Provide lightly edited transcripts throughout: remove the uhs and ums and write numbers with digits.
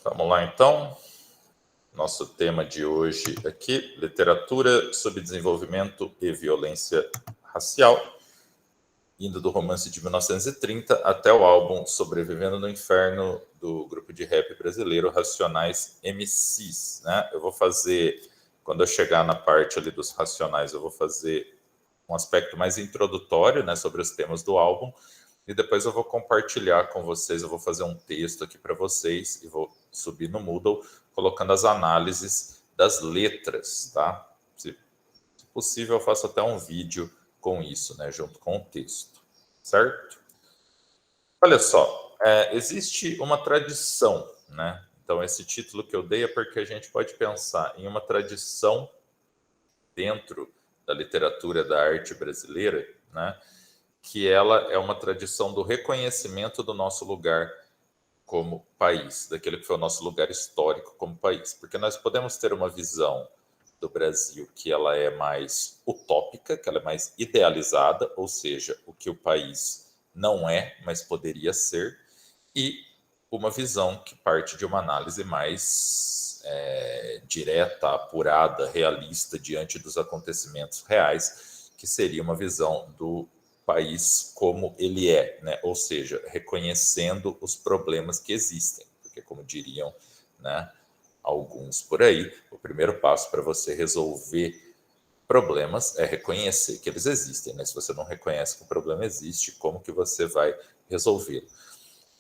Vamos lá, então. Nosso tema de hoje aqui, literatura sobre desenvolvimento e violência racial, indo do romance de 1930 até o álbum Sobrevivendo no Inferno, do grupo de rap brasileiro Racionais MCs, né? Eu vou fazer, quando eu chegar na parte ali dos Racionais, eu vou fazer um aspecto mais introdutório, né, sobre os temas do álbum, e depois eu vou compartilhar com vocês, eu vou fazer um texto aqui para vocês e vou subir no Moodle, colocando as análises das letras, tá? Se possível, eu faço até um vídeo com isso, né, junto com o texto, certo? Olha só, existe uma tradição, né? Então, esse título que eu dei é porque a gente pode pensar em uma tradição dentro da literatura da arte brasileira, né? Que ela é uma tradição do reconhecimento do nosso lugar como país, daquele que foi o nosso lugar histórico como país. Porque nós podemos ter uma visão do Brasil que ela é mais utópica, que ela é mais idealizada, ou seja, o que o país não é, mas poderia ser, e uma visão que parte de uma análise mais direta, apurada, realista diante dos acontecimentos reais, que seria uma visão do país como ele é, né? Ou seja, reconhecendo os problemas que existem, porque como diriam, né, alguns por aí, o primeiro passo para você resolver problemas é reconhecer que eles existem, né? Se você não reconhece que o problema existe, como que você vai resolvê-lo?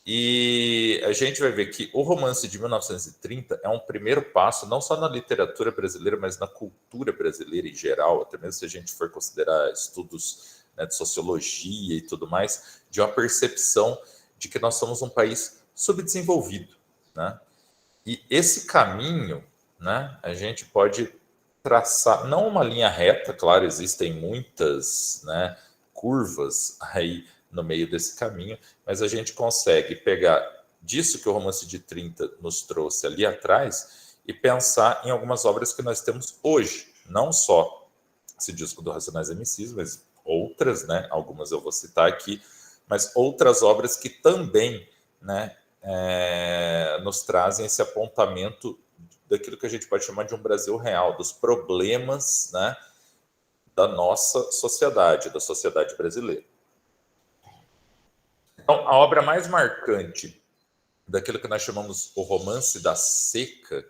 E a gente vai ver que o romance de 1930 é um primeiro passo, não só na literatura brasileira, mas na cultura brasileira em geral, até mesmo se a gente for considerar estudos, né, de sociologia e tudo mais, de uma percepção de que nós somos um país subdesenvolvido, né? E esse caminho, né, a gente pode traçar, não uma linha reta, claro, existem muitas, né, curvas aí no meio desse caminho, mas a gente consegue pegar disso que o romance de 30 nos trouxe ali atrás e pensar em algumas obras que nós temos hoje, não só esse disco do Racionais MCs, mas outras, né, algumas eu vou citar aqui, mas outras obras que também, né, nos trazem esse apontamento daquilo que a gente pode chamar de um Brasil real, dos problemas, né, da nossa sociedade, da sociedade brasileira. Então, a obra mais marcante daquilo que nós chamamos o romance da seca,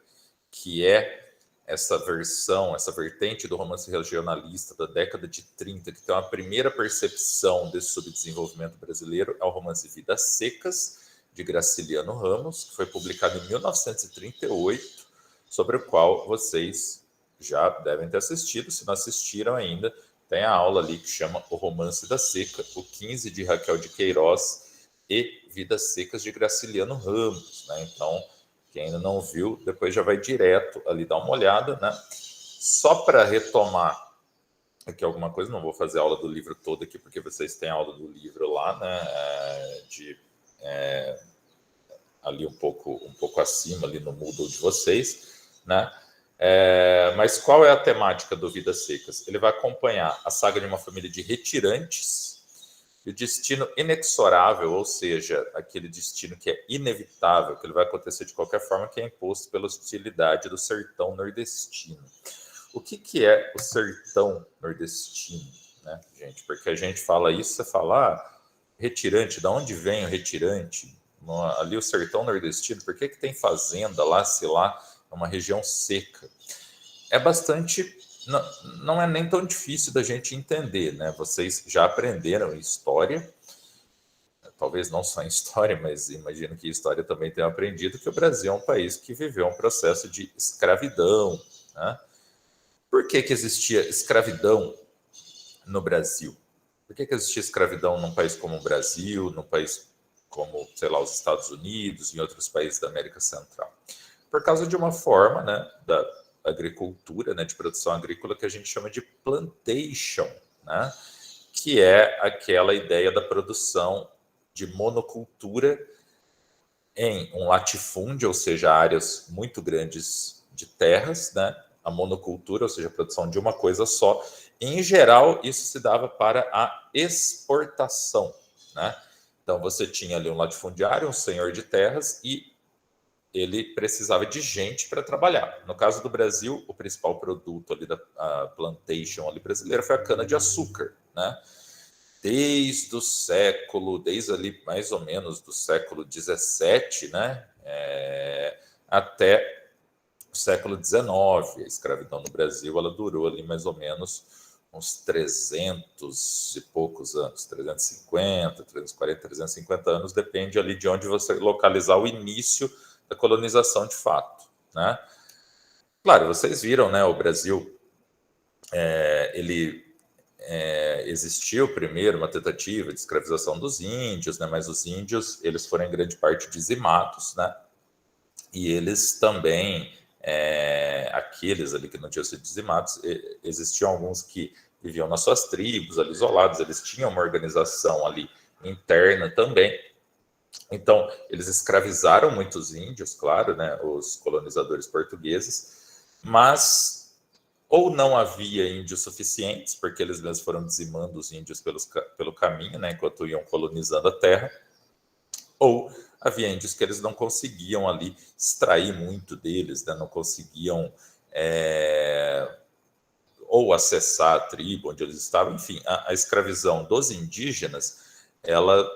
que é essa versão, essa vertente do romance regionalista da década de 30, que tem uma primeira percepção desse subdesenvolvimento brasileiro, é o romance Vidas Secas, de Graciliano Ramos, que foi publicado em 1938, sobre o qual vocês já devem ter assistido. Se não assistiram ainda, tem a aula ali que chama O Romance da Seca, o 15 de Raquel de Queiroz e Vidas Secas de Graciliano Ramos, né? Então, quem ainda não viu, depois já vai direto ali dar uma olhada, né? Só para retomar aqui alguma coisa, não vou fazer a aula do livro todo aqui, porque vocês têm a aula do livro lá, né? Ali um pouco acima, ali no Moodle de vocês, né? Mas qual é a temática do Vidas Secas? Ele vai acompanhar a saga de uma família de retirantes e o destino inexorável, ou seja, aquele destino que é inevitável, que ele vai acontecer de qualquer forma, que é imposto pela hostilidade do sertão nordestino. O que é o sertão nordestino, né, gente? Porque a gente fala isso, você fala, retirante, de onde vem o retirante? Ali o sertão nordestino, por que tem fazenda lá, se lá é uma região seca? É bastante... Não é nem tão difícil da gente entender, né? Vocês já aprenderam história, talvez não só em história, mas imagino que história também tenham aprendido que o Brasil é um país que viveu um processo de escravidão, né? Por que existia escravidão no Brasil? Por que existia escravidão num país como o Brasil, num país como, sei lá, os Estados Unidos e outros países da América Central? Por causa de uma forma, né, da agricultura, né, de produção agrícola que a gente chama de plantation, né, que é aquela ideia da produção de monocultura em um latifúndio, ou seja, áreas muito grandes de terras, né, a monocultura, ou seja, a produção de uma coisa só. Em geral, isso se dava para a exportação, né? Então, você tinha ali um latifundiário, um senhor de terras, e ele precisava de gente para trabalhar. No caso do Brasil, o principal produto ali da plantation ali brasileira foi a cana-de-açúcar, né? Desde ali mais ou menos do século XVII, né? Até o século XIX. A escravidão no Brasil ela durou ali mais ou menos uns 300 e poucos anos, 350, 340, 350 anos, depende ali de onde você localizar o início da colonização de fato, né? Claro, vocês viram, né? O Brasil, existiu primeiro uma tentativa de escravização dos índios, né? Mas os índios eles foram em grande parte dizimados, né? E eles também, aqueles ali que não tinham sido dizimados, existiam alguns que viviam nas suas tribos, ali isolados, eles tinham uma organização ali interna também. Então, eles escravizaram muitos índios, claro, né, os colonizadores portugueses, mas ou não havia índios suficientes, porque eles mesmos foram dizimando os índios pelo caminho, né, enquanto iam colonizando a terra, ou havia índios que eles não conseguiam ali extrair muito deles, né, não conseguiam ou acessar a tribo onde eles estavam, enfim, a escravidão dos indígenas, ela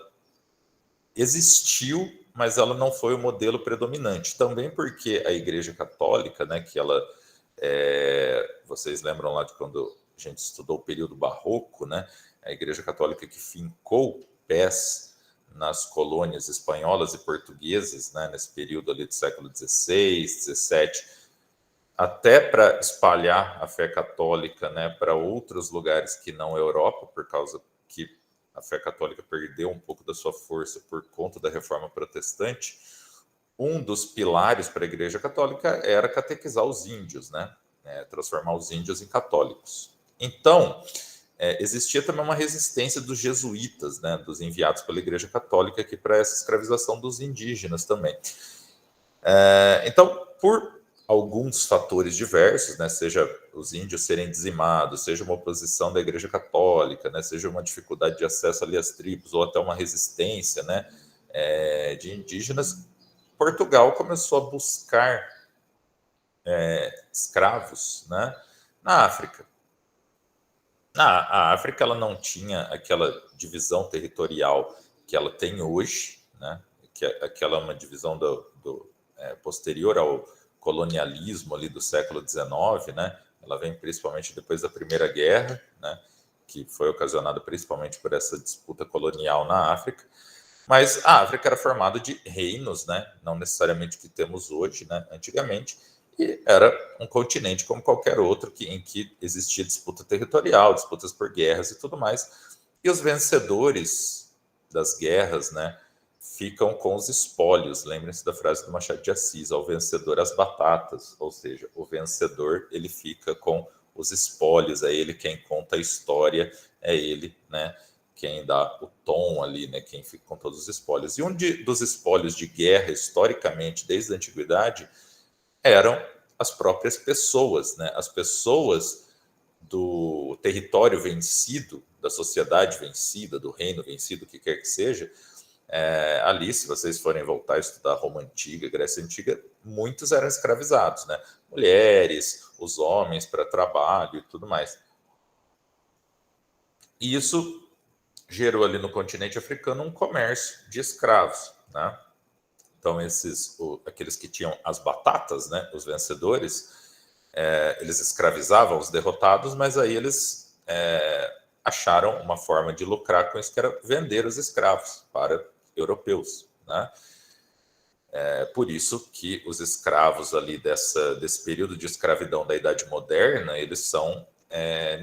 existiu, mas ela não foi o modelo predominante. Também porque a Igreja Católica, né, que ela, vocês lembram lá de quando a gente estudou o período barroco, né, a Igreja Católica que fincou pés nas colônias espanholas e portuguesas, né, nesse período ali do século XVI, XVII, até para espalhar a fé católica, né, para outros lugares que não a Europa, por causa que a fé católica perdeu um pouco da sua força por conta da reforma protestante. Um dos pilares para a Igreja Católica era catequizar os índios, né, transformar os índios em católicos. Então, existia também uma resistência dos jesuítas, né, dos enviados pela Igreja Católica aqui para essa escravização dos indígenas também. Então, por alguns fatores diversos, né, seja os índios serem dizimados, seja uma oposição da Igreja Católica, né, seja uma dificuldade de acesso ali às tribos, ou até uma resistência, né, de indígenas, Portugal começou a buscar escravos, né, na África. A África ela não tinha aquela divisão territorial que ela tem hoje, né, que aquela é uma divisão posterior ao colonialismo ali do século XIX, né? Ela vem principalmente depois da Primeira Guerra, né? Que foi ocasionada principalmente por essa disputa colonial na África. Mas a África era formada de reinos, né? Não necessariamente o que temos hoje, né? Antigamente, e era um continente como qualquer outro em que existia disputa territorial, disputas por guerras e tudo mais. E os vencedores das guerras, né? Ficam com os espólios. Lembrem-se da frase do Machado de Assis: ao vencedor as batatas, ou seja, o vencedor ele fica com os espólios, é ele quem conta a história, é ele, né, quem dá o tom ali, né, quem fica com todos os espólios. E dos espólios de guerra, historicamente, desde a antiguidade, eram as próprias pessoas, né, as pessoas do território vencido, da sociedade vencida, do reino vencido, o que quer que seja. Ali, se vocês forem voltar a estudar Roma Antiga, Grécia Antiga, muitos eram escravizados, né? Mulheres, os homens para trabalho e tudo mais. E isso gerou ali no continente africano um comércio de escravos, né? Então, aqueles que tinham as batatas, né, os vencedores, eles escravizavam os derrotados, mas aí eles acharam uma forma de lucrar com isso, que era vender os escravos para europeus, né? Por isso que os escravos ali desse período de escravidão da Idade Moderna, eles são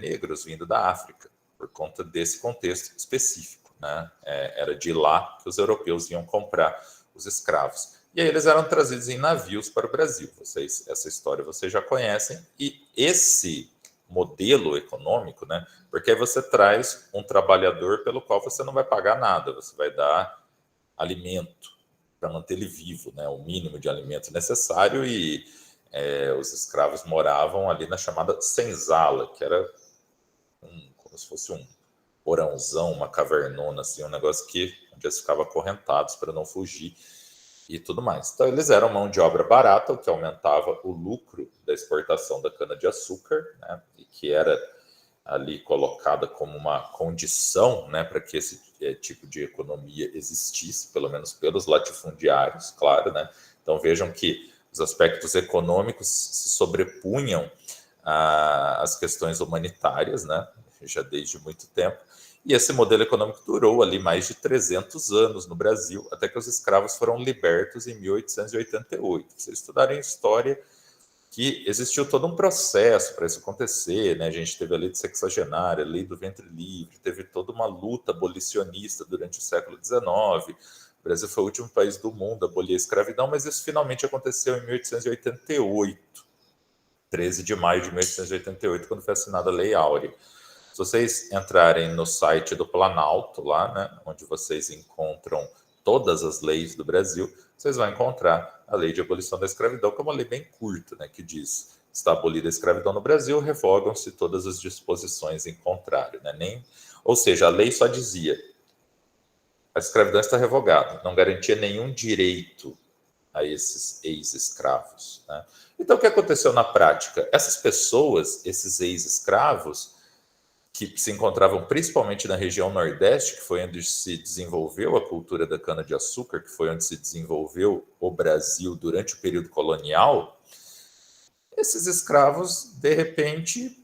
negros vindo da África, por conta desse contexto específico, né? Era de lá que os europeus iam comprar os escravos. E aí eles eram trazidos em navios para o Brasil. Essa história vocês já conhecem. E esse modelo econômico, né? Porque aí você traz um trabalhador pelo qual você não vai pagar nada, você vai dar alimento para manter ele vivo, né? O mínimo de alimento necessário. E os escravos moravam ali na chamada senzala, que era como se fosse um porãozão, uma cavernona, assim, um negócio onde eles ficavam acorrentados para não fugir. e tudo mais. Então, eles eram mão de obra barata, o que aumentava o lucro da exportação da cana-de-açúcar, né, e que era ali colocada como uma condição, né, para que esse tipo de economia existisse, pelo menos pelos latifundiários, claro, né. Então, vejam que os aspectos econômicos se sobrepunham às questões humanitárias, né, já desde muito tempo. E esse modelo econômico durou ali mais de 300 anos no Brasil, até que os escravos foram libertos em 1888. Se vocês estudarem história, que existiu todo um processo para isso acontecer, né? A gente teve a lei de sexagenária, a lei do ventre livre, teve toda uma luta abolicionista durante o século XIX. O Brasil foi o último país do mundo a abolir a escravidão, mas isso finalmente aconteceu em 1888, 13 de maio de 1888, quando foi assinada a Lei Áurea. Se vocês entrarem no site do Planalto, lá, né, onde vocês encontram todas as leis do Brasil, vocês vão encontrar a Lei de Abolição da Escravidão, que é uma lei bem curta, né, que diz: está abolida a escravidão no Brasil, revogam-se todas as disposições em contrário. Né? Ou seja, a lei só dizia: a escravidão está revogada, não garantia nenhum direito a esses ex-escravos. Né? Então, o que aconteceu na prática? Essas pessoas, esses ex-escravos, que se encontravam principalmente na região Nordeste, que foi onde se desenvolveu a cultura da cana-de-açúcar, que foi onde se desenvolveu o Brasil durante o período colonial, esses escravos, de repente,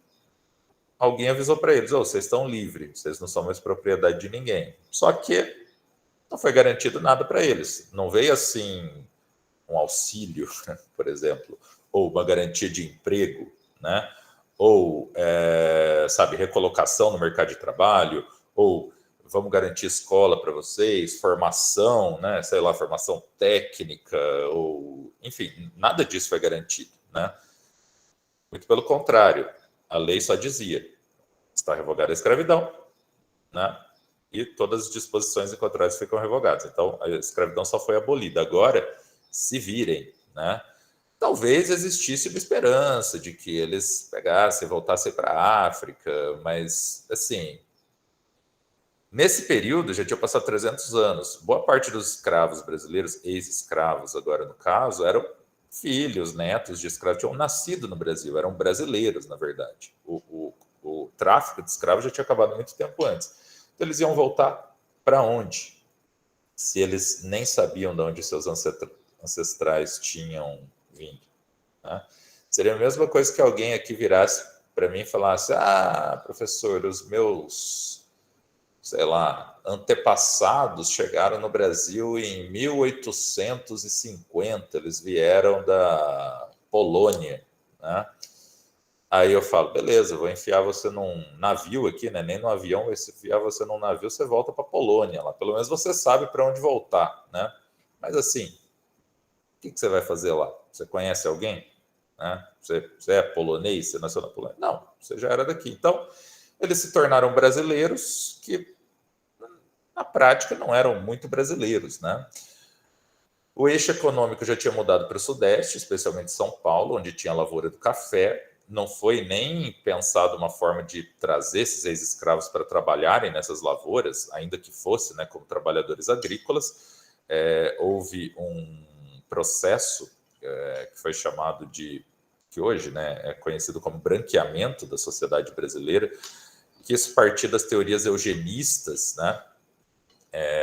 alguém avisou para eles: oh, vocês estão livres, vocês não são mais propriedade de ninguém. Só que não foi garantido nada para eles. Não veio assim um auxílio, por exemplo, ou uma garantia de emprego, né? Ou, sabe, recolocação no mercado de trabalho, ou vamos garantir escola para vocês, formação, né? Sei lá, formação técnica, ou enfim, nada disso foi garantido, né? Muito pelo contrário, a lei só dizia: está revogada a escravidão, né? E todas as disposições em contrário ficam revogadas. Então, a escravidão só foi abolida. Agora, se virem, né? Talvez existisse uma esperança de que eles pegassem e voltassem para a África, mas, assim, nesse período, já tinha passado 300 anos, boa parte dos escravos brasileiros, ex-escravos agora no caso, eram filhos, netos de escravos, tinham nascido no Brasil, eram brasileiros, na verdade. O tráfico de escravos já tinha acabado muito tempo antes. Então, eles iam voltar para onde? Se eles nem sabiam de onde seus ancestrais tinham vindo. Né? Seria a mesma coisa que alguém aqui virasse para mim e falasse: ah, professor, os meus, sei lá, antepassados chegaram no Brasil em 1850, eles vieram da Polônia, né? Aí eu falo: beleza, vou enfiar você num navio aqui, né? Nem no avião, mas se enfiar você num navio, você volta para a Polônia lá. Pelo menos você sabe para onde voltar, né? Mas assim, o que você vai fazer lá? Você conhece alguém? Né? Você é polonês? Você nasceu na Polônia? Não, você já era daqui. Então, eles se tornaram brasileiros que, na prática, não eram muito brasileiros, né? O eixo econômico já tinha mudado para o Sudeste, especialmente São Paulo, onde tinha a lavoura do café. Não foi nem pensado uma forma de trazer esses ex-escravos para trabalharem nessas lavouras, ainda que fosse, né, como trabalhadores agrícolas. Houve um processo que foi chamado de, que hoje, né, é conhecido como branqueamento da sociedade brasileira, que isso partia das teorias eugenistas, né,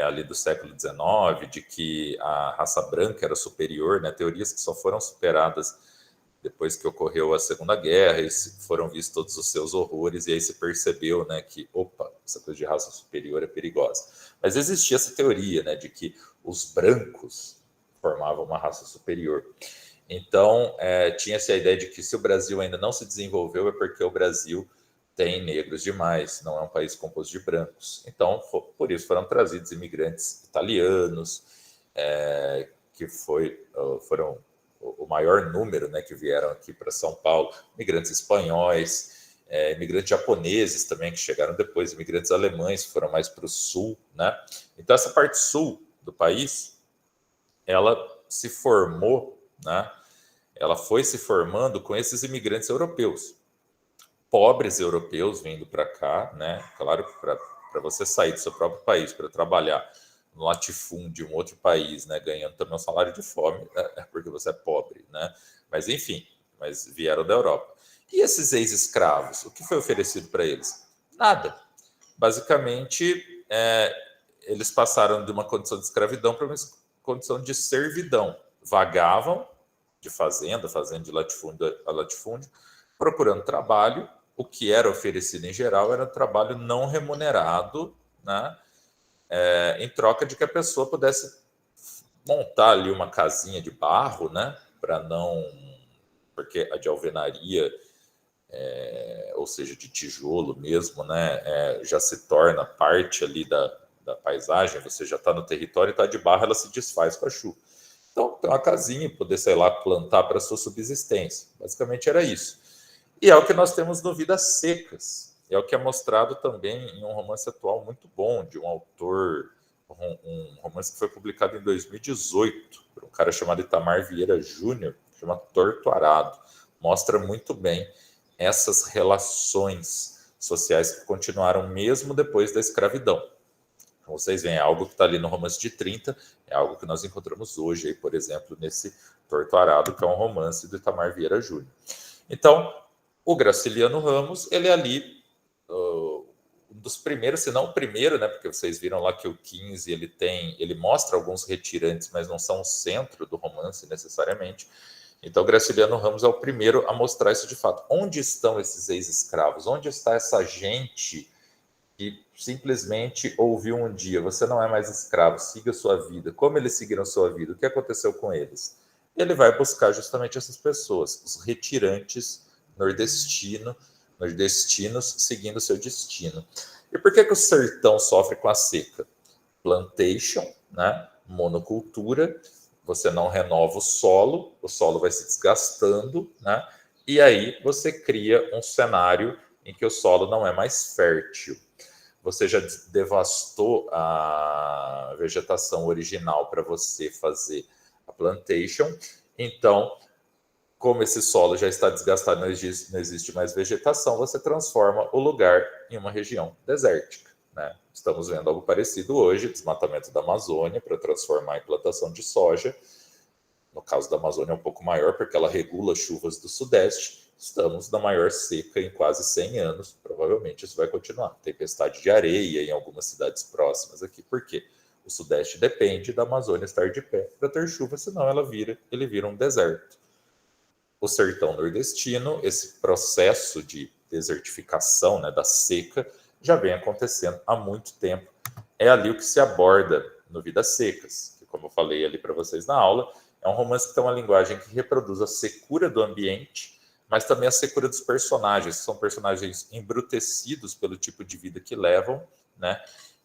ali do século XIX, de que a raça branca era superior, né, teorias que só foram superadas depois que ocorreu a Segunda Guerra, e foram vistos todos os seus horrores, e aí se percebeu, né, que, opa, essa coisa de raça superior é perigosa. Mas existia essa teoria, né, de que os brancos formavam uma raça superior. Então, tinha-se a ideia de que se o Brasil ainda não se desenvolveu, é porque o Brasil tem negros demais, não é um país composto de brancos. Então, por isso foram trazidos imigrantes italianos, que foram o maior número, né, que vieram aqui para São Paulo, imigrantes espanhóis, imigrantes japoneses também, que chegaram depois, imigrantes alemães, que foram mais para o sul, né? Então, essa parte sul do país, ela se formou, né? Ela foi se formando com esses imigrantes europeus, pobres europeus vindo para cá, né? Claro, para você sair do seu próprio país para trabalhar no latifúndio de um outro país, né, ganhando também um salário de fome, é porque você é pobre, né? Mas enfim, mas vieram da Europa. E esses ex-escravos, o que foi oferecido para eles? Nada. Basicamente, eles passaram de uma condição de escravidão para uma condição de servidão. Vagavam de fazenda de latifúndio a latifúndio, procurando trabalho. O que era oferecido em geral era trabalho não remunerado, né? Em troca de que a pessoa pudesse montar ali uma casinha de barro, né? Para não... Porque a de alvenaria, ou seja, de tijolo mesmo, né? Já se torna parte ali da paisagem, você já está no território e está de barro, ela se desfaz com a chuva. Então, tem uma casinha, poder, sei lá, plantar para sua subsistência. Basicamente era isso. E é o que nós temos no Vidas Secas. É o que é mostrado também em um romance atual muito bom, de um autor, um romance que foi publicado em 2018, por um cara chamado Itamar Vieira Júnior, chama Torto Arado. Mostra muito bem essas relações sociais que continuaram mesmo depois da escravidão. Então, vocês veem, é algo que está ali no romance de 30, é algo que nós encontramos hoje, aí, por exemplo, nesse Torto Arado, que é um romance do Itamar Vieira Júnior. Então, o Graciliano Ramos, ele é ali um dos primeiros, se não o primeiro, né? Porque vocês viram lá que o 15 ele mostra alguns retirantes, mas não são o centro do romance necessariamente. Então, Graciliano Ramos é o primeiro a mostrar isso de fato. Onde estão esses ex-escravos? Onde está essa gente que simplesmente ouviu um dia: você não é mais escravo, siga sua vida? Como eles seguiram sua vida? O que aconteceu com eles? Ele vai buscar justamente essas pessoas, os retirantes nordestinos seguindo seu destino. E por que o sertão sofre com a seca? Plantation, né? Monocultura, você não renova o solo vai se desgastando, né? E aí você cria um cenário em que o solo não é mais fértil. Você já devastou a vegetação original para você fazer a plantation. Então, como esse solo já está desgastado, não existe mais vegetação, você transforma o lugar em uma região desértica, né? Estamos vendo algo parecido hoje, desmatamento da Amazônia para transformar em plantação de soja. No caso da Amazônia é um pouco maior, porque ela regula chuvas do Sudeste. Estamos na maior seca em quase 100 anos. Provavelmente isso vai continuar. Tempestade de areia em algumas cidades próximas aqui. Por quê? O Sudeste depende da Amazônia estar de pé para ter chuva, senão ele vira um deserto. O sertão nordestino, esse processo de desertificação, né, da seca, já vem acontecendo há muito tempo. É ali o que se aborda no Vidas Secas, que, como eu falei ali para vocês na aula, é um romance que tem uma linguagem que reproduz a secura do ambiente, mas também a secura dos personagens. São personagens embrutecidos pelo tipo de vida que levam, né?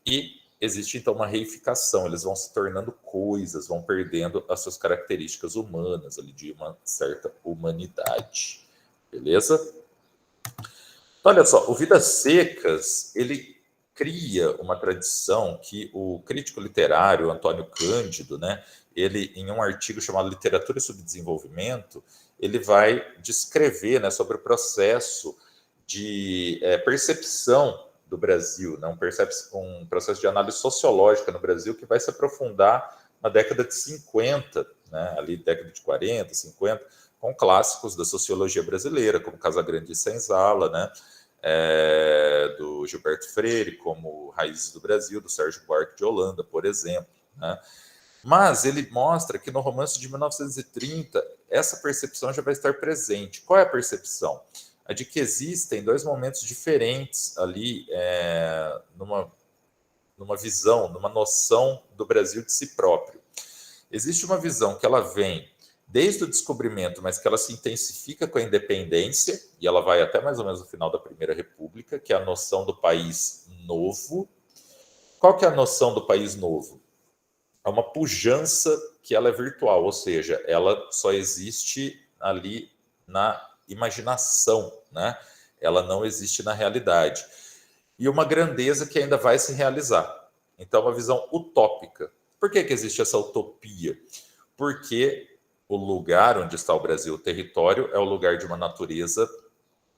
E existe, então, uma reificação. Eles vão se tornando coisas, vão perdendo as suas características humanas, ali, de uma certa humanidade. Beleza? Então, olha só, o Vidas Secas, ele cria uma tradição que o crítico literário Antônio Cândido, né, ele, em um artigo chamado Literatura e Subdesenvolvimento, ele vai descrever, né, sobre o processo de percepção do Brasil, né, um processo de análise sociológica no Brasil que vai se aprofundar na década de 50, né, ali década de 40, 50, com clássicos da sociologia brasileira, como Casagrande e Senzala, né, do Gilberto Freire, como Raízes do Brasil, do Sérgio Buarque de Holanda, por exemplo, né? Mas ele mostra que no romance de 1930, essa percepção já vai estar presente. Qual é a percepção? A de que existem dois momentos diferentes ali, numa visão, numa noção do Brasil de si próprio. Existe uma visão que ela vem desde o descobrimento, mas que ela se intensifica com a independência, e ela vai até mais ou menos no final da Primeira República, que é a noção do país novo. Qual que é a noção do país novo? É uma pujança que ela é virtual, ou seja, ela só existe ali na imaginação, né? Ela não existe na realidade. E uma grandeza que ainda vai se realizar. Então, uma visão utópica. Por que existe essa utopia? Porque o lugar onde está o Brasil, o território, é o lugar de uma natureza.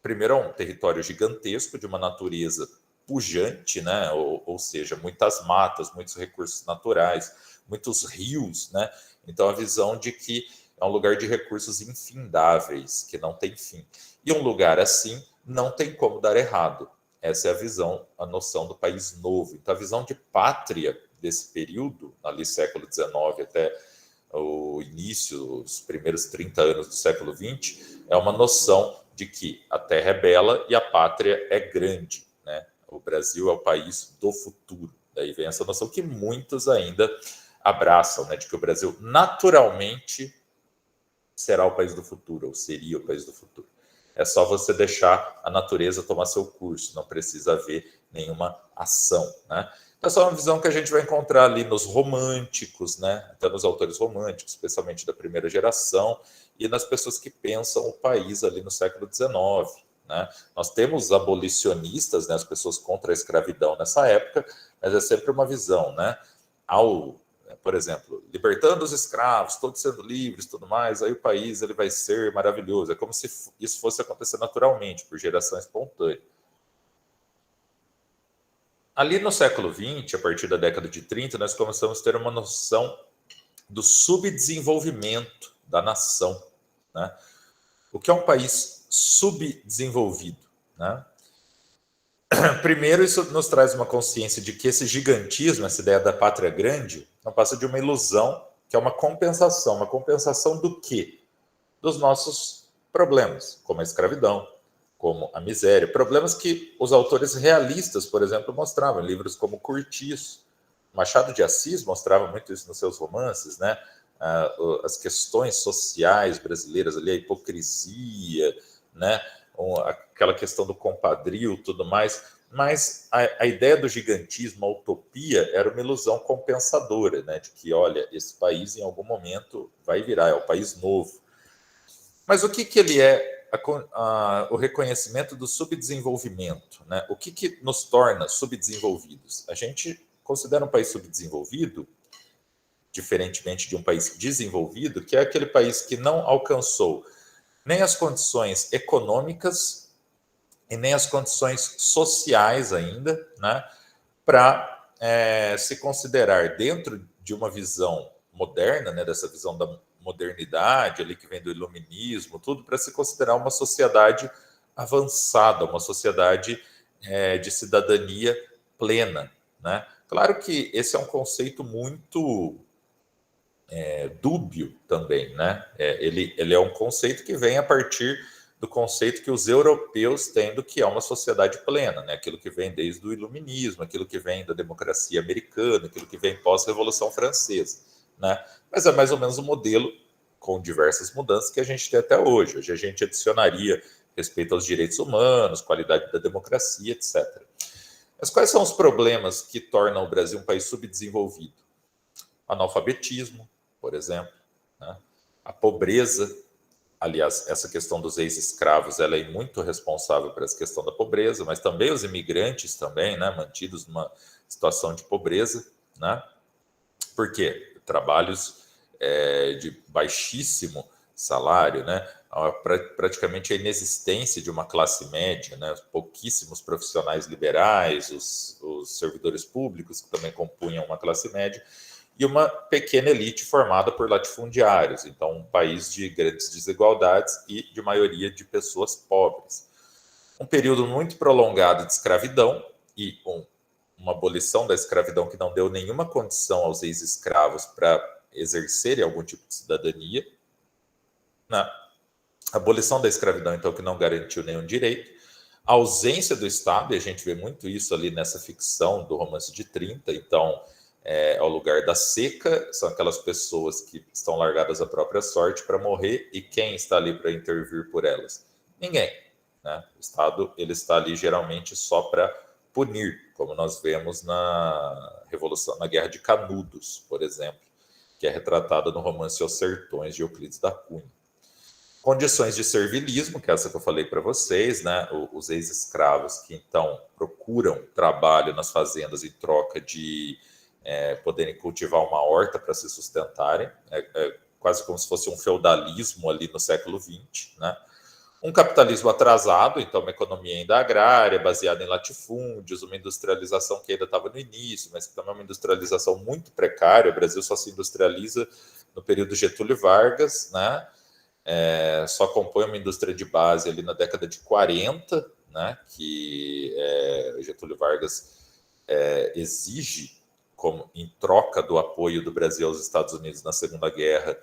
Primeiro, é um território gigantesco, de uma natureza pujante, né? Ou seja, muitas matas, muitos recursos naturais, muitos rios, né? Então, a visão de que é um lugar de recursos infindáveis, que não tem fim. E um lugar assim não tem como dar errado. Essa é a visão, a noção do país novo. Então, a visão de pátria desse período, ali século XIX até o início, os primeiros 30 anos do século XX, é uma noção de que a terra é bela e a pátria é grande, né? O Brasil é o país do futuro. Daí vem essa noção que muitos ainda abraçam, né? De que o Brasil naturalmente será o país do futuro, ou seria o país do futuro. É só você deixar a natureza tomar seu curso, não precisa haver nenhuma ação, né? Essa é uma visão que a gente vai encontrar ali nos românticos, né? Até nos autores românticos, especialmente da primeira geração, e nas pessoas que pensam o país ali no século XIX, né? Nós temos abolicionistas, né? As pessoas contra a escravidão nessa época, mas é sempre uma visão, né? Por exemplo, libertando os escravos, todos sendo livres, tudo mais, aí o país ele vai ser maravilhoso. É como se isso fosse acontecer naturalmente, por geração espontânea. Ali no século XX, a partir da década de 30, nós começamos a ter uma noção do subdesenvolvimento da nação, né? O que é um país subdesenvolvido, né? Primeiro, isso nos traz uma consciência de que esse gigantismo, essa ideia da pátria grande, não passa de uma ilusão, que é uma compensação. Uma compensação do quê? Dos nossos problemas, como a escravidão, como a miséria. Problemas que os autores realistas, por exemplo, mostravam em livros como Curtiço. Machado de Assis mostrava muito isso nos seus romances, né? As questões sociais brasileiras ali, a hipocrisia, né? Aquela questão do compadrio, tudo mais, mas a ideia do gigantismo, a utopia, era uma ilusão compensadora, né? De que, olha, esse país em algum momento vai virar, é o país novo. Mas o que ele é o reconhecimento do subdesenvolvimento, né? O que nos torna subdesenvolvidos? A gente considera um país subdesenvolvido, diferentemente de um país desenvolvido, que é aquele país que não alcançou nem as condições econômicas e nem as condições sociais ainda, né, para se considerar dentro de uma visão moderna, né, dessa visão da modernidade ali que vem do iluminismo, tudo para se considerar uma sociedade avançada, uma sociedade de cidadania plena, né? Claro que esse é um conceito muito dúbio também, né? Ele é um conceito que vem a partir do conceito que os europeus têm do que é uma sociedade plena, né? Aquilo que vem desde o iluminismo, aquilo que vem da democracia americana, aquilo que vem pós-revolução francesa, né? Mas é mais ou menos o modelo com diversas mudanças que a gente tem até hoje. Hoje a gente adicionaria respeito aos direitos humanos, qualidade da democracia, etc. Mas quais são os problemas que tornam o Brasil um país subdesenvolvido? Analfabetismo, por exemplo, né? A pobreza. Aliás, essa questão dos ex-escravos ela é muito responsável por essa questão da pobreza, mas também os imigrantes também, né, mantidos numa situação de pobreza, né? Por quê? Trabalhos de baixíssimo salário, né? Praticamente a inexistência de uma classe média, né? Pouquíssimos profissionais liberais, os servidores públicos que também compunham uma classe média, e uma pequena elite formada por latifundiários. Então, um país de grandes desigualdades e de maioria de pessoas pobres. Um período muito prolongado de escravidão e uma abolição da escravidão que não deu nenhuma condição aos ex-escravos para exercerem algum tipo de cidadania. Na abolição da escravidão, então, que não garantiu nenhum direito. A ausência do Estado, e a gente vê muito isso ali nessa ficção do Romance de 30, então é o lugar da seca, são aquelas pessoas que estão largadas à própria sorte para morrer, e quem está ali para intervir por elas? Ninguém, né? O Estado ele está ali geralmente só para punir, como nós vemos na Revolução, na Guerra de Canudos, por exemplo, que é retratada no romance Os Sertões, de Euclides da Cunha. Condições de servilismo, que é essa que eu falei para vocês, né? Os ex-escravos que então procuram trabalho nas fazendas em troca de poderem cultivar uma horta para se sustentarem, quase como se fosse um feudalismo ali no século XX, né? Um capitalismo atrasado, então uma economia ainda agrária, baseada em latifúndios, uma industrialização que ainda estava no início, mas que também é uma industrialização muito precária. O Brasil só se industrializa no período Getúlio Vargas, né? Só compõe uma indústria de base ali na década de 40, né? Que Getúlio Vargas exige, como em troca do apoio do Brasil aos Estados Unidos na Segunda Guerra,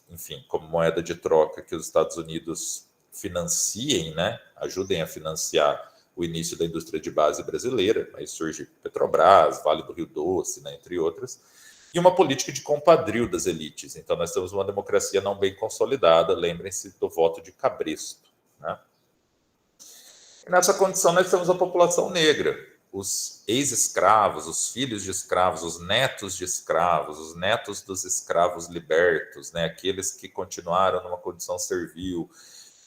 enfim, como moeda de troca, que os Estados Unidos financiem, né, ajudem a financiar o início da indústria de base brasileira. Aí surge Petrobras, Vale do Rio Doce, né, entre outras, e uma política de compadrio das elites. Então nós temos uma democracia não bem consolidada, lembrem-se do voto de Cabresto, né? E nessa condição nós temos a população negra, os ex-escravos, os filhos de escravos, os netos de escravos, os netos dos escravos libertos, né, aqueles que continuaram numa condição servil,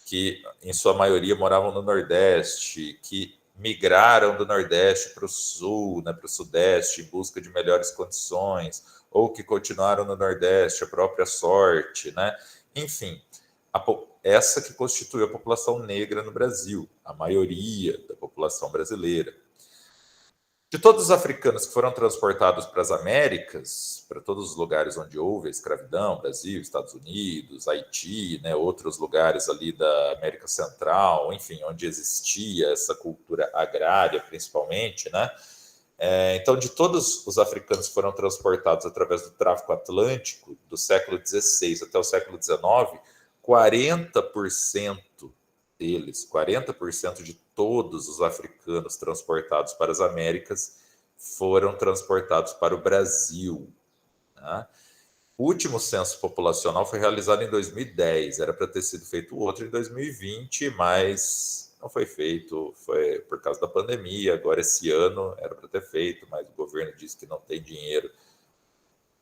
que em sua maioria moravam no Nordeste, que migraram do Nordeste para o Sul, né, para o Sudeste, em busca de melhores condições, ou que continuaram no Nordeste a própria sorte, né? Enfim, essa que constitui a população negra no Brasil, a maioria da população brasileira. De todos os africanos que foram transportados para as Américas, para todos os lugares onde houve a escravidão, Brasil, Estados Unidos, Haiti, né, outros lugares ali da América Central, enfim, onde existia essa cultura agrária, principalmente, né? Então, de todos os africanos que foram transportados através do tráfico atlântico, do século XVI até o século XIX, 40% deles, 40% de todos os africanos transportados para as Américas foram transportados para o Brasil, né? O último censo populacional foi realizado em 2010, era para ter sido feito outro em 2020, mas não foi feito, foi por causa da pandemia. Agora esse ano era para ter feito, mas o governo disse que não tem dinheiro,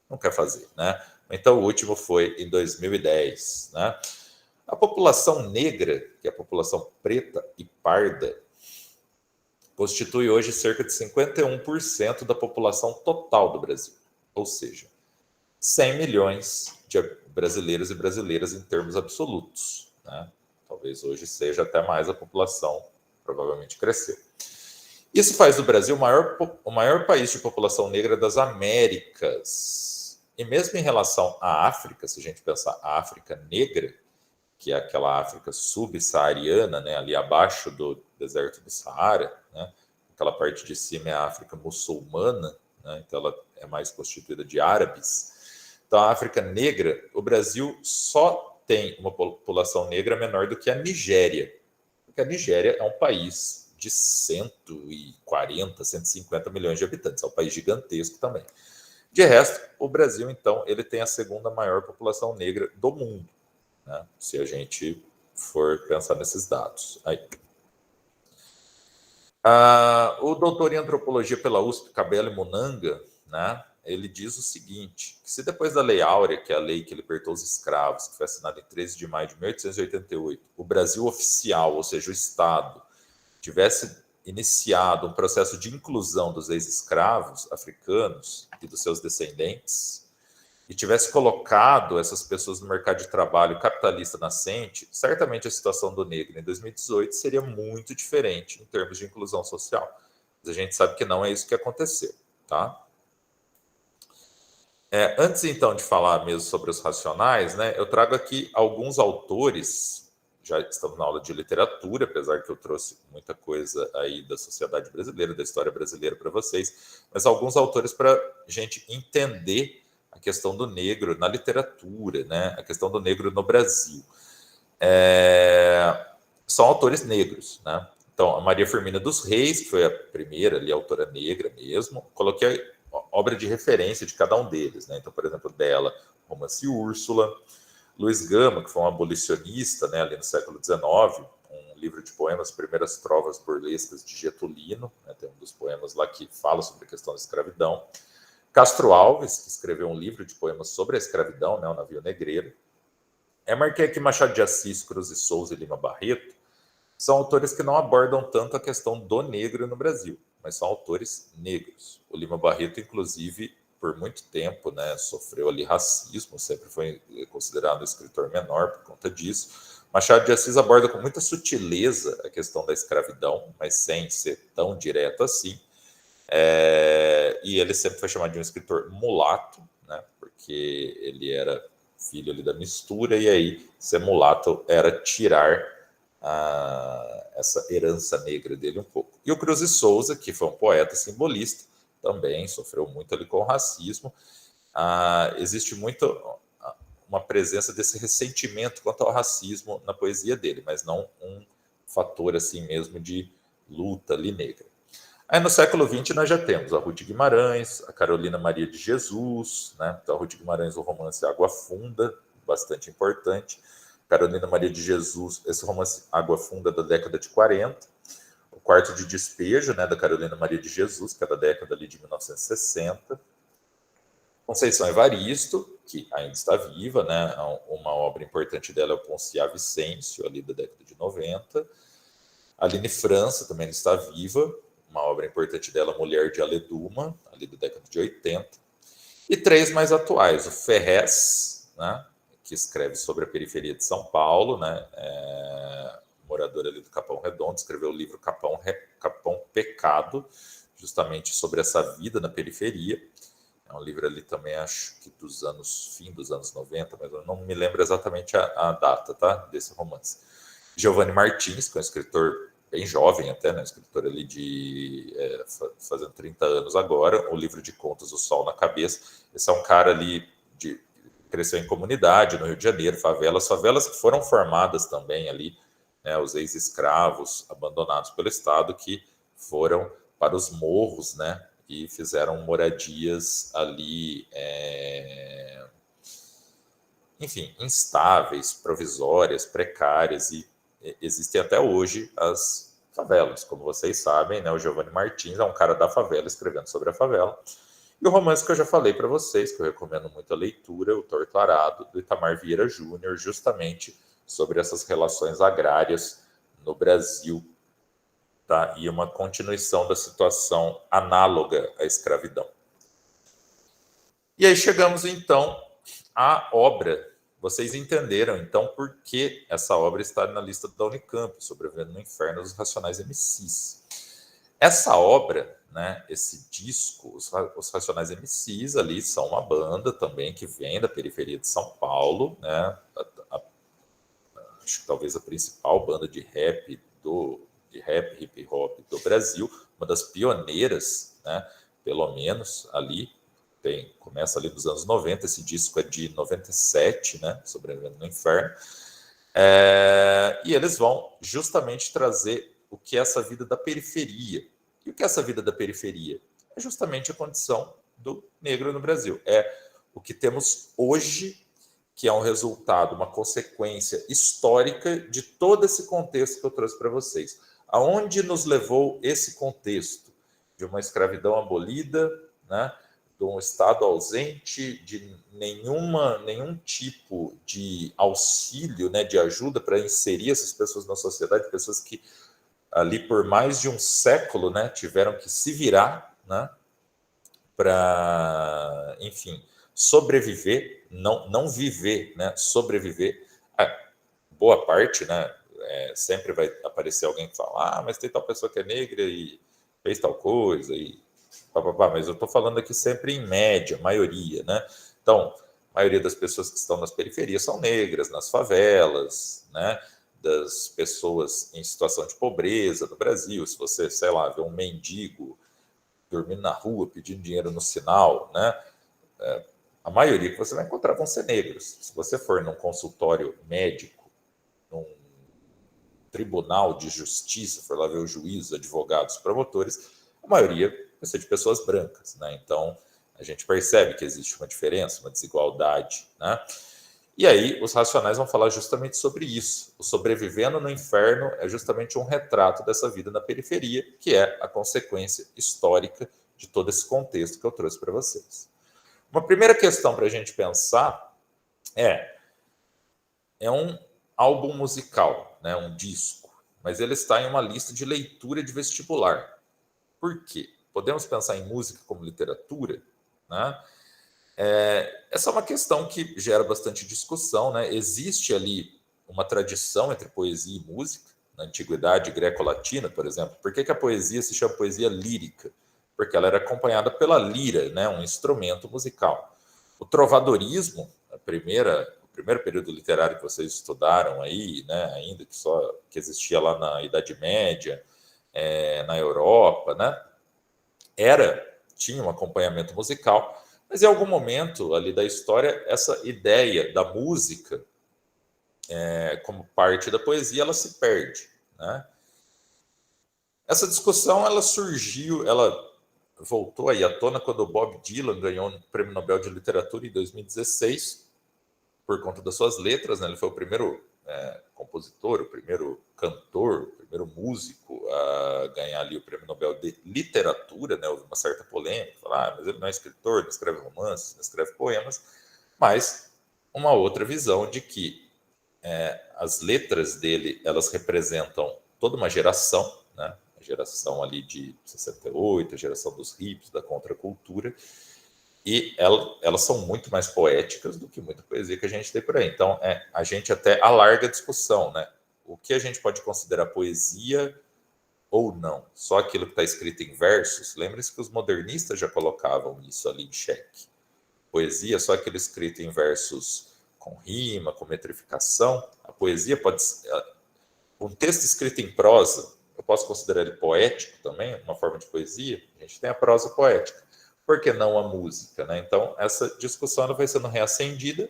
não quer fazer, né? Então o último foi em 2010, né? A população negra, que é a população preta e parda, constitui hoje cerca de 51% da população total do Brasil, ou seja, 100 milhões de brasileiros e brasileiras em termos absolutos, né? Talvez hoje seja até mais, a população provavelmente cresceu. Isso faz do Brasil o maior país de população negra das Américas. E mesmo em relação à África, se a gente pensar a África negra, que é aquela África subsaariana, né, ali abaixo do deserto do Saara, né, aquela parte de cima é a África muçulmana, né, então ela é mais constituída de árabes. Então, a África negra, o Brasil só tem uma população negra menor do que a Nigéria, porque a Nigéria é um país de 140, 150 milhões de habitantes, é um país gigantesco também. De resto, o Brasil, então, ele tem a segunda maior população negra do mundo, né, se a gente for pensar nesses dados. Aí. O doutor em antropologia pela USP, Cabelo Munanga, né, ele diz o seguinte, que se depois da Lei Áurea, que é a lei que libertou os escravos, que foi assinada em 13 de maio de 1888, o Brasil oficial, ou seja, o Estado, tivesse iniciado um processo de inclusão dos ex-escravos africanos e dos seus descendentes, e tivesse colocado essas pessoas no mercado de trabalho capitalista nascente, certamente a situação do negro em 2018 seria muito diferente em termos de inclusão social. Mas a gente sabe que não é isso que aconteceu, tá? Antes, então, de falar mesmo sobre os racionais, né, eu trago aqui alguns autores, já estamos na aula de literatura, apesar que eu trouxe muita coisa aí da sociedade brasileira, da história brasileira para vocês, mas alguns autores para a gente entender a questão do negro na literatura, né? A questão do negro no Brasil. São autores negros, né? Então, a Maria Firmina dos Reis, que foi a primeira ali, autora negra mesmo, coloquei a obra de referência de cada um deles, né? Então, por exemplo, dela, Romance Úrsula, Luiz Gama, que foi um abolicionista, né, ali no século XIX, um livro de poemas, Primeiras Trovas Burlescas de Getulino, né? Tem um dos poemas lá que fala sobre a questão da escravidão. Castro Alves, que escreveu um livro de poemas sobre a escravidão, né, o Navio Negreiro. Marquei aqui Machado de Assis, Cruz e Souza e Lima Barreto. São autores que não abordam tanto a questão do negro no Brasil, mas são autores negros. O Lima Barreto, inclusive, por muito tempo, né, sofreu ali racismo, sempre foi considerado um escritor menor por conta disso. Machado de Assis aborda com muita sutileza a questão da escravidão, mas sem ser tão direto assim. E ele sempre foi chamado de um escritor mulato, né, porque ele era filho ali da mistura, e aí ser mulato era tirar essa herança negra dele um pouco. E o Cruz de Souza, que foi um poeta simbolista, também sofreu muito ali com o racismo. Existe muito uma presença desse ressentimento quanto ao racismo na poesia dele, mas não um fator assim mesmo de luta ali negra. Aí no século XX nós já temos a Ruth Guimarães, a Carolina Maria de Jesus, né? Então a Ruth Guimarães, o romance Água Funda, bastante importante. Carolina Maria de Jesus, esse romance Água Funda da década de 40. O Quarto de Despejo, né, da Carolina Maria de Jesus, que é da década ali de 1960. Conceição Evaristo, que ainda está viva, né? Uma obra importante dela é o Ponciá Vicêncio, ali da década de 90. Aline França também está viva, uma obra importante dela, Mulher de Aleduma, ali da década de 80. E três mais atuais, o Ferrez, né, que escreve sobre a periferia de São Paulo, né, morador ali do Capão Redondo, escreveu o livro Capão Pecado, justamente sobre essa vida na periferia. É um livro ali também, acho que fim dos anos 90, mas eu não me lembro exatamente a data, tá, desse romance. Giovanni Martins, que é um escritor bem jovem até, né, escritor ali fazendo 30 anos agora, o livro de contos O Sol na Cabeça. Esse é um cara ali cresceu em comunidade no Rio de Janeiro, favelas que foram formadas também ali, né, os ex-escravos abandonados pelo Estado que foram para os morros, né, e fizeram moradias ali, enfim, instáveis, provisórias, precárias, e existem até hoje as favelas, como vocês sabem, né? O Giovanni Martins é um cara da favela escrevendo sobre a favela. E o romance que eu já falei para vocês, que eu recomendo muito a leitura, O Torto Arado, do Itamar Vieira Júnior, justamente sobre essas relações agrárias no Brasil, tá? E uma continuação da situação análoga à escravidão. E aí chegamos, então, à obra. Vocês entenderam, então, por que essa obra está na lista da Unicamp, Sobrevivendo no Inferno, dos Racionais MCs. Essa obra, né, esse disco, os Racionais MCs ali são uma banda também que vem da periferia de São Paulo, né, acho que talvez a principal banda de rap, hip hop do Brasil, uma das pioneiras, né, pelo menos ali, começa ali nos anos 90, esse disco é de 97, né, Sobrevivendo no Inferno, e eles vão justamente trazer o que é essa vida da periferia. E o que é essa vida da periferia? É justamente a condição do negro no Brasil. É o que temos hoje, que é um resultado, uma consequência histórica de todo esse contexto que eu trouxe para vocês. Aonde nos levou esse contexto? De uma escravidão abolida, né? De um Estado ausente, de nenhum tipo de auxílio, né, de ajuda para inserir essas pessoas na sociedade, pessoas que ali por mais de um século, né, tiveram que se virar, né, para, enfim, sobreviver, não viver, né, sobreviver. Boa parte, né, sempre vai aparecer alguém que fala, mas tem tal pessoa que é negra e fez tal coisa, e mas eu estou falando aqui sempre em média, maioria, né? Então, a maioria das pessoas que estão nas periferias são negras, nas favelas, né? Das pessoas em situação de pobreza no Brasil. Se você, sei lá, vê um mendigo dormindo na rua, pedindo dinheiro no sinal, né? A maioria que você vai encontrar vão ser negros. Se você for num consultório médico, num tribunal de justiça, for lá ver os juízes, advogados, promotores, a maioria vai ser de pessoas brancas, né? Então, a gente percebe que existe uma diferença, uma desigualdade, né? E aí, os Racionais vão falar justamente sobre isso. O Sobrevivendo no Inferno é justamente um retrato dessa vida na periferia, que é a consequência histórica de todo esse contexto que eu trouxe para vocês. Uma primeira questão para a gente pensar é um álbum musical, né, um disco, mas ele está em uma lista de leitura de vestibular. Por quê? Podemos pensar em música como literatura, né? Essa é uma questão que gera bastante discussão, né? Existe ali uma tradição entre poesia e música, na antiguidade greco-latina, por exemplo. Por que a poesia se chama poesia lírica? Porque ela era acompanhada pela lira, né, um instrumento musical. O trovadorismo, o primeiro período literário que vocês estudaram aí, né, ainda que existia lá na Idade Média, na Europa, né, tinha um acompanhamento musical, mas em algum momento ali da história, essa ideia da música como parte da poesia, ela se perde, né? Essa discussão, ela surgiu, ela voltou aí à tona quando o Bob Dylan ganhou o Prêmio Nobel de Literatura em 2016, por conta das suas letras, né? Ele foi o primeiro compositor, o primeiro cantor, o primeiro músico a ganhar ali o Prêmio Nobel de Literatura, né? Houve uma certa polêmica, falar, mas ele não é escritor, não escreve romances, não escreve poemas, mas uma outra visão de que as letras dele, elas representam toda uma geração, né? A geração ali de 68, a geração dos hippies, da contracultura, e elas são muito mais poéticas do que muita poesia que a gente tem por aí. Então, a gente até alarga a discussão, né? O que a gente pode considerar poesia ou não? Só aquilo que está escrito em versos? Lembre-se que os modernistas já colocavam isso ali em xeque. Poesia, só aquilo escrito em versos com rima, com metrificação. A poesia pode ser... Um texto escrito em prosa, eu posso considerar ele poético também, uma forma de poesia? A gente tem a prosa poética. Por que não a música, né? Então, essa discussão ela vai sendo reacendida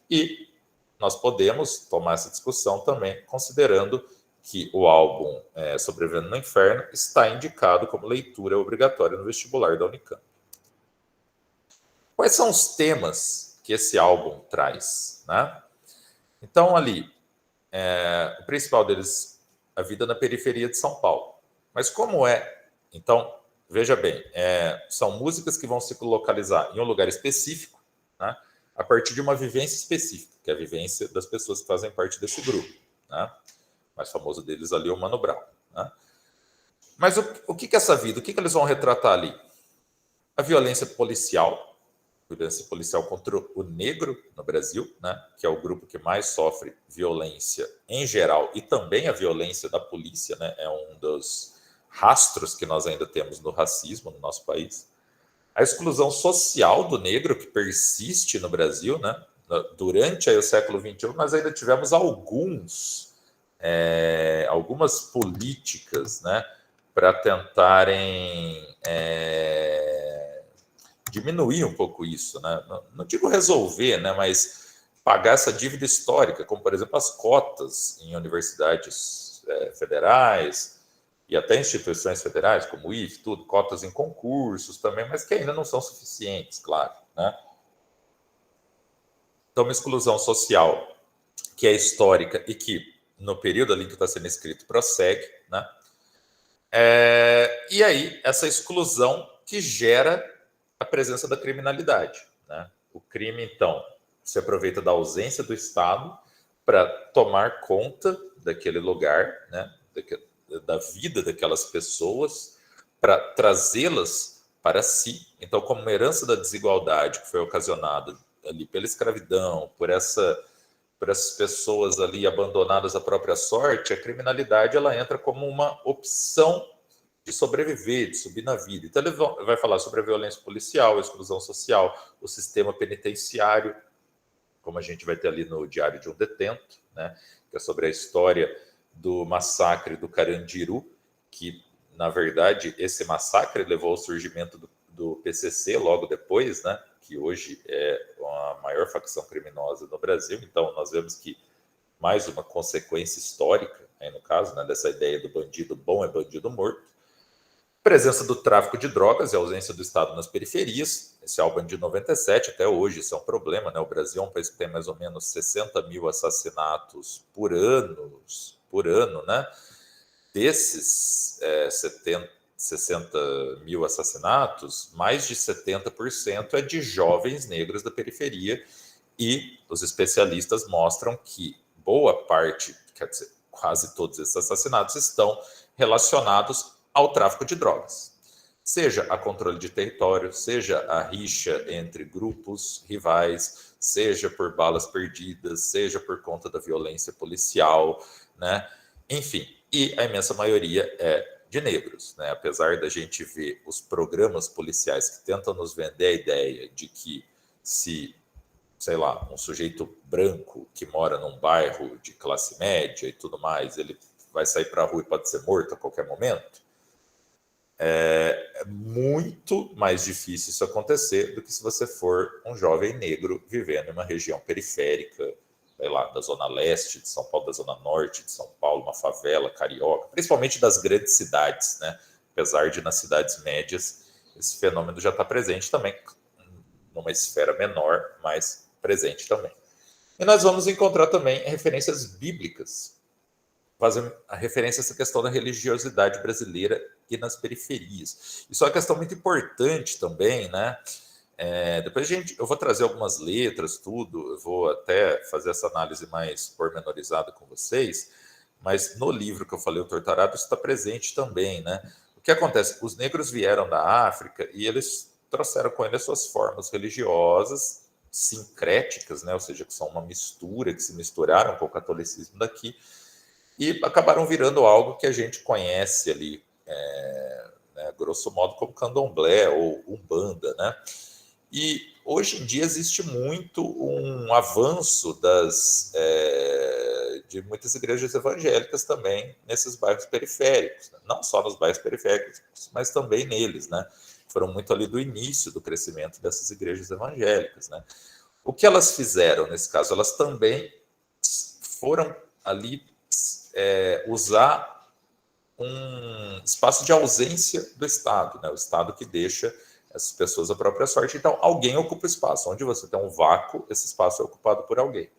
e nós podemos tomar essa discussão também, considerando que o álbum Sobrevivendo no Inferno está indicado como leitura obrigatória no vestibular da Unicamp. Quais são os temas que esse álbum traz, né? Então, ali, o principal deles, a vida na periferia de São Paulo. Mas como é? Então, veja bem, são músicas que vão se localizar em um lugar específico, né, a partir de uma vivência específica, que é a vivência das pessoas que fazem parte desse grupo. Né? O mais famoso deles ali é o Mano Brown. Né? Mas o que é essa vida? O que eles vão retratar ali? A violência policial contra o negro no Brasil, né, que é o grupo que mais sofre violência em geral, e também a violência da polícia, né, é um dos rastros que nós ainda temos no racismo no nosso país. A exclusão social do negro que persiste no Brasil, né, durante aí o século XXI, nós ainda tivemos algumas políticas, né, para tentarem diminuir um pouco isso, né? Não digo resolver, né, mas pagar essa dívida histórica, como, por exemplo, as cotas em universidades federais e até instituições federais, como o IFE, tudo, cotas em concursos também, mas que ainda não são suficientes, claro. Né? Então, uma exclusão social que é histórica e que, no período ali que está sendo escrito, prossegue. Né? E aí, essa exclusão que gera a presença da criminalidade. Né? O crime, então, se aproveita da ausência do Estado para tomar conta daquele lugar, né? Da vida daquelas pessoas, para trazê-las para si. Então, como uma herança da desigualdade que foi ocasionada ali pela escravidão, por essas pessoas ali abandonadas à própria sorte, a criminalidade ela entra como uma opção de sobreviver, de subir na vida. Então, ele vai falar sobre a violência policial, a exclusão social, o sistema penitenciário, como a gente vai ter ali no Diário de um Detento, né, que é sobre a história do massacre do Carandiru, que, na verdade, esse massacre levou ao surgimento do PCC logo depois, né, que hoje é a maior facção criminosa no Brasil. Então, nós vemos que mais uma consequência histórica, aí no caso, né, dessa ideia do bandido bom é bandido morto. Presença do tráfico de drogas e ausência do Estado nas periferias. Esse álbum é de 97, até hoje isso é um problema, né? O Brasil é um país que tem mais ou menos 60 mil assassinatos por ano, né? Desses 60 mil assassinatos, mais de 70% é de jovens negros da periferia, e os especialistas mostram que boa parte, quer dizer, quase todos esses assassinatos estão relacionados ao tráfico de drogas. seja a controle de território, seja a rixa entre grupos rivais, seja por balas perdidas, seja por conta da violência policial, né? Enfim, e a imensa maioria é de negros, né? Apesar da gente ver os programas policiais que tentam nos vender a ideia de que se, sei lá, um sujeito branco que mora num bairro de classe média e tudo mais, ele vai sair para a rua e pode ser morto a qualquer momento, é muito mais difícil isso acontecer do que se você for um jovem negro vivendo em uma região periférica, sei lá, da zona leste de São Paulo, da zona norte de São Paulo, uma favela carioca, principalmente das grandes cidades, né? Apesar de nas cidades médias esse fenômeno já está presente também, numa esfera menor, mas presente também. E nós vamos encontrar também referências bíblicas, fazendo a referência a essa questão da religiosidade brasileira e nas periferias. Isso é uma questão muito importante também, né? Depois eu vou trazer algumas letras, tudo, eu vou até fazer essa análise mais pormenorizada com vocês, mas no livro que eu falei, o Torturado, isso está presente também, né? O que acontece? Os negros vieram da África e eles trouxeram com eles suas formas religiosas sincréticas, né? Ou seja, que são uma mistura, que se misturaram com o catolicismo daqui, e acabaram virando algo que a gente conhece ali, né, grosso modo, como candomblé ou umbanda, né? E hoje em dia existe muito um avanço de muitas igrejas evangélicas também nesses bairros periféricos, né? Não só nos bairros periféricos, mas também neles, né? Foram muito ali do início do crescimento dessas igrejas evangélicas, né? O que elas fizeram nesse caso? Elas também foram ali usar um espaço de ausência do Estado, né? O Estado que deixa essas pessoas à própria sorte. Então, alguém ocupa o espaço. Onde você tem um vácuo, esse espaço é ocupado por alguém.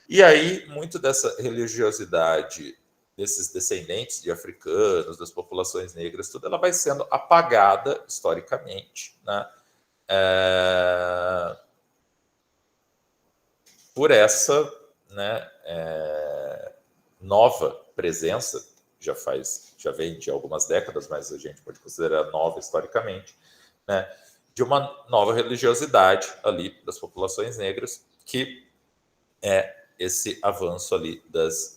E aí, muito dessa religiosidade desses descendentes de africanos, das populações negras, tudo, ela vai sendo apagada historicamente, né? Por essa, né, nova presença, já vem de algumas décadas, mas a gente pode considerar nova historicamente, né, de uma nova religiosidade ali das populações negras, que é esse avanço ali das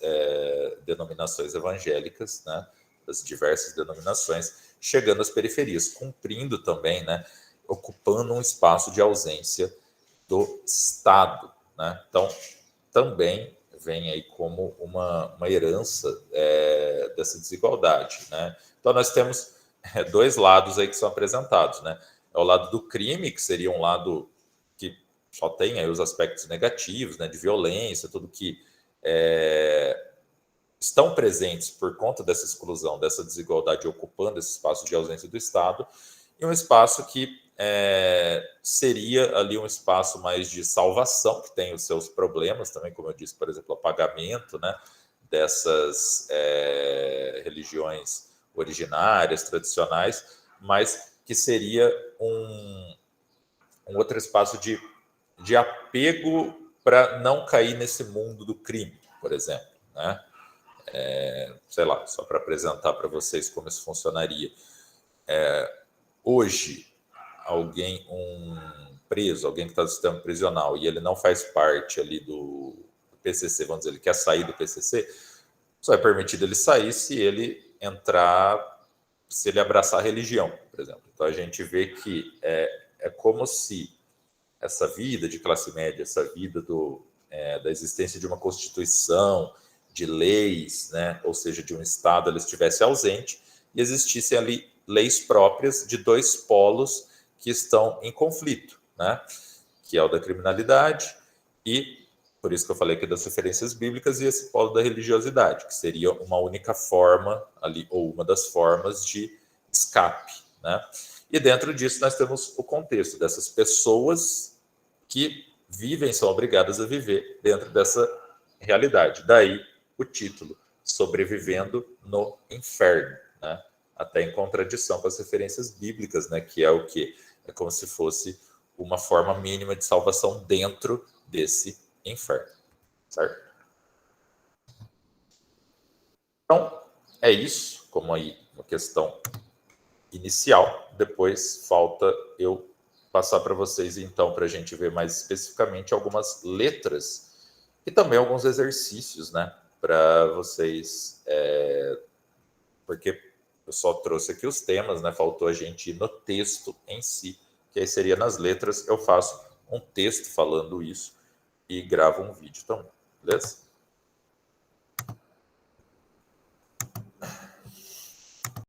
denominações evangélicas, né, das diversas denominações, chegando às periferias, cumprindo também, né, ocupando um espaço de ausência do Estado, né? Então, também vem aí como uma herança dessa desigualdade, né? Então, nós temos dois lados aí que são apresentados, né? É o lado do crime, que seria um lado que só tem aí os aspectos negativos, né, de violência, tudo que estão presentes por conta dessa exclusão, dessa desigualdade, ocupando esse espaço de ausência do Estado, e um espaço que seria ali um espaço mais de salvação, que tem os seus problemas também, como eu disse, por exemplo, o apagamento, né, dessas religiões originárias, tradicionais, mas que seria um outro espaço de apego para não cair nesse mundo do crime, por exemplo, né? Sei lá, só para apresentar para vocês como isso funcionaria. Hoje, um preso, alguém que está no sistema prisional, e ele não faz parte ali do PCC, vamos dizer, ele quer sair do PCC, só é permitido ele sair se ele se ele abraçar a religião, por exemplo. Então, a gente vê que é como se essa vida de classe média, essa vida da existência de uma constituição, de leis, né, ou seja, de um Estado, ela estivesse ausente e existissem ali leis próprias de dois polos que estão em conflito, né, que é o da criminalidade e, por isso que eu falei aqui das referências bíblicas, e esse polo da religiosidade, que seria uma única forma ali, ou uma das formas de escape, né? E dentro disso nós temos o contexto dessas pessoas que vivem, são obrigadas a viver dentro dessa realidade. Daí o título, Sobrevivendo no Inferno, né? Até em contradição com as referências bíblicas, né? Que é o quê? É como se fosse uma forma mínima de salvação dentro desse inferno, certo? Então, é isso, como aí uma questão inicial. Depois falta eu passar para vocês, então, para a gente ver mais especificamente algumas letras e também alguns exercícios, né? Para vocês, porque eu só trouxe aqui os temas, né? Faltou a gente ir no texto em si, que aí seria nas letras. Eu faço um texto falando isso e gravo um vídeo também, beleza?